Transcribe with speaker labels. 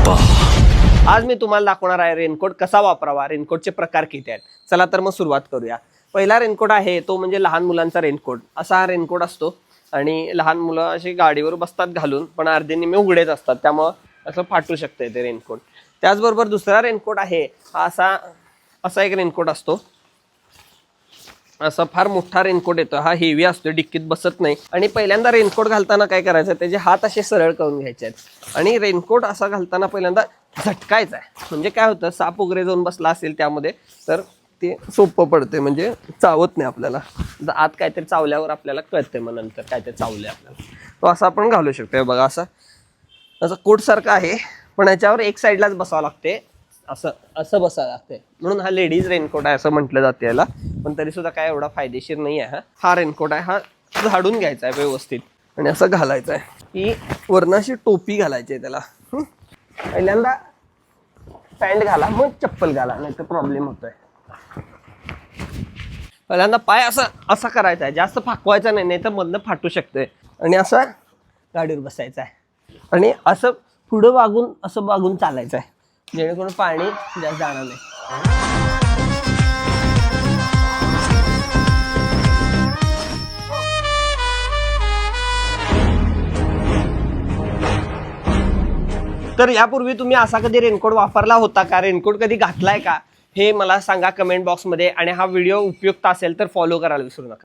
Speaker 1: आज मी तुम्हाला दाखवणार आहे रेनकोट कसा वापरावा, रेनकोटचे प्रकार किती आहेत। चला तर मग सुरुवात करूया। पहिला रेनकोट आहे तो म्हणजे लहान मुलांचा रेनकोट। असा हा रेनकोट असतो आणि लहान मुलं अशी गाडीवर बसतात घालून, पण अर्धे निम्मे उघडेच असतात, त्यामुळे असं फाटू शकते ते रेनकोट। त्याचबरोबर दुसरा रेनकोट आहे हा असा एक रेनकोट असतो। असा फार मोठा रेनकोट येतो, हा हेवी असतो, डिक्कीत बसत नाही। आणि पहिल्यांदा रेनकोट घालताना काय करायचं, त्याचे हात असे सरळ करून घ्यायचे आहेत आणि रेनकोट असा घालताना पहिल्यांदा झटकायचा आहे। म्हणजे काय होतं, साप वगैरे जाऊन बसला असेल त्यामध्ये तर ते सोपं पडते, म्हणजे चावत नाही आपल्याला। आत काहीतरी चावल्यावर आपल्याला कळते, मग नंतर काहीतरी चावले आपल्याला, तो असा आपण घालू शकतो। बघा असं कोट सारखं आहे, पण याच्यावर एक साईडलाच बसावं लागते, असं बसावं लागते, म्हणून हा लेडीज रेनकोट आहे असं म्हटलं जाते याला। पण तरी सुद्धा काय एवढा फायदेशीर नाही आहे हा रेनकोट आहे। हा झाडून घ्यायचा आहे व्यवस्थित आणि असं घालायचं आहे। ही वरनाशी टोपी घालायची आहे त्याला। पहिल्यांदा पॅन्ट घाला, मग चप्पल घाला, नाही तर प्रॉब्लेम होतोय। पहिल्यांदा पाय असा करायचा आहे, जास्त फाकवायचा नाही, तर मधनं फाटू शकते। आणि असं गाडीवर बसायचं आहे आणि असं पुढं वागून चालायचं आहे, जेणेकरून पाणी जास्त जाणार नाही। तर यापूर्वी तुम्ही असा कधी रेनकोट वापरला होता का, रेनकोट कधी घातलाय का, हे मला सांगा कमेंट बॉक्समध्ये। आणि हा व्हिडिओ उपयुक्त असेल तर फॉलो करायला विसरू नका।